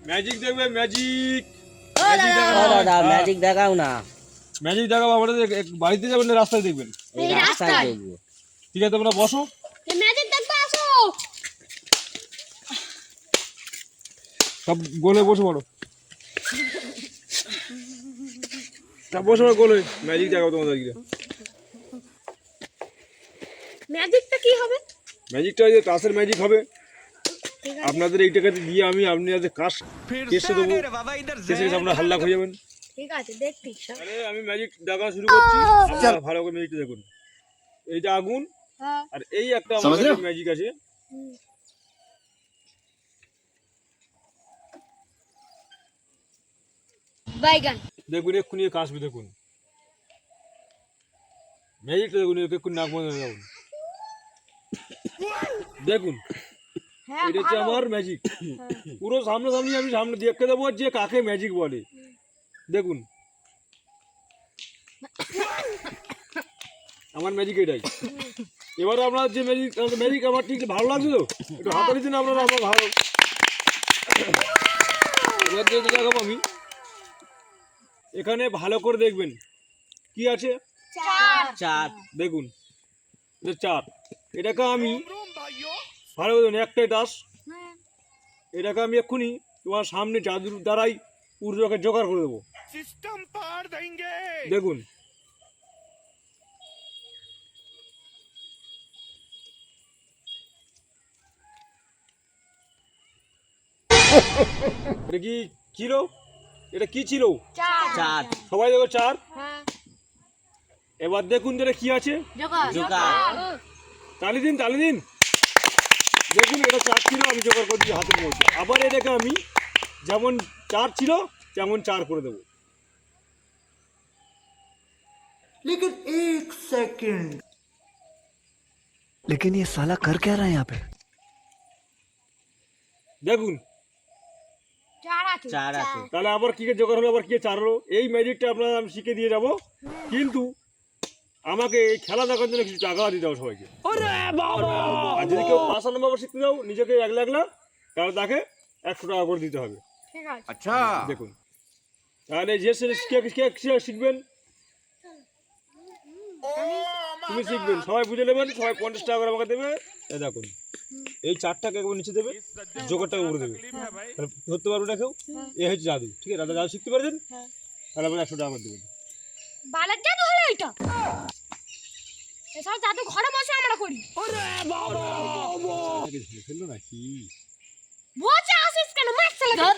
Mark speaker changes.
Speaker 1: Magic দেখবে magic.
Speaker 2: দাদা magic দেখাও না।
Speaker 1: ম্যাজিক দেখাবো আমাদের বাড়িতে যাবেন না রাস্তায় দেখবেন?
Speaker 2: এই রাস্তায় দেখবো।
Speaker 1: ঠিক আছে তোমরা বসো।
Speaker 3: ম্যাজিক দেখতে আসো।
Speaker 1: সব গোলে বসে পড়ো। সব বসে পড়ো গোলে। ম্যাজিক দেখাবো তোমাদেরকে।
Speaker 3: ম্যাজিকটা কি হবে?
Speaker 1: ম্যাজিকটা ওই যে কাশের ম্যাজিক হবে। আপনাদের এই টাকাতে দিয়ে আমি আপনাদের কাশ কেসে দেবো। কেসে আপনারা হাল্লা হয়ে যাবেন।
Speaker 3: ঠিক আছে দেখছি।
Speaker 1: তাহলে আমি ম্যাজিক দেখা শুরু করছি। আপনারা ভালো করে ম্যাজিকটা দেখুন। এইটা আগুন আর এই একটা আমাদের ম্যাজিক আছে।
Speaker 3: বাইগান
Speaker 1: দেখুন এক্ষুনি কাশবে দেখুন। ম্যাজিকটা দেখুন এক্ষুনি নাক বন্ধ হয়ে যাবেন। দেখুন এটা হচ্ছে আমার ম্যাজিক। পুরো সামনাসামনি আমি সামনে দেখতে দেবো যে কাকে ম্যাজিক বলে। দেখুন আমার ম্যাজিক এটাই। এবারে আপনার যে ম্যাজিক আমার ঠিক ভালো লাগছে তো একটু হাতালি দিন আপনারা। আমার ভালো এবার যেটা দেখাবো আমি এখানে ভালো করে দেখবেন কি আছে।
Speaker 2: চার।
Speaker 1: দেখুন এটা চার। এটাকে আমি ভালো করে একটাই টাস। এটাকে আমি এক্ষুনি তোমার সামনে জাদুর দ্বারাই পুরোটাকে জোগাড় করে দেবো। দেখুন এটা কি ছিল? এটা কি ছিল?
Speaker 2: চার।
Speaker 1: সবাই দেখো চার। এবার দেখুন যেটা কি আছে।
Speaker 2: জোগাড়।
Speaker 1: তালি দিন তালি দিন। দেখুন এটা চার ছিল আমি জোগাড় করে দিই হাতের মধ্যে। আবার এটাকে আমি যেমন চার ছিল তেমন চার করে দেবো।
Speaker 4: लेकिन एक सेकंड
Speaker 5: लेकिन ये साला कर क्या रहा है यहाँ पे?
Speaker 1: দেখুন
Speaker 2: চার আছে।
Speaker 1: তাহলে আবার কি জোগাড় হলো আবার কি চার হলো। এই ম্যাজিকটা আপনারা আমি শিখে দিয়ে যাব। কিন্তু আমাকে এই খেলা দেখার জন্য কিছু টাকা দিতে হবে সবাইকে। আর যদি কেউ 5 নম্বর শিখতে যাও নিজেকে একলা একলা তাহলে তাকে 100 টাকা করে দিতে হবে।
Speaker 4: अच्छा
Speaker 1: দেখুন তাহলে যে শিখবেন তুমি শিখবেন সবাই বুঝে নেবেন। সবাই 50 টাকা করে আমাকে দেবে। এই দেখুন এই চারটাকে একবার নিচে দেবে জোগাড়টাকে উপরে দেবে। তাহলে ধরতে পারবে না কেউ। এই হচ্ছে জাদু। ঠিক আছে দাদা জাদু শিখতে পারবেন তাহলে আপনার 100 টাকা করে দেবেন।
Speaker 3: বালের জাদু হলো এটা। এসব জাদু ঘরে বসে আমরা করি।
Speaker 1: ফেললো নাকি
Speaker 3: বসে আসিস কেন? মাছ চলে
Speaker 2: ধর।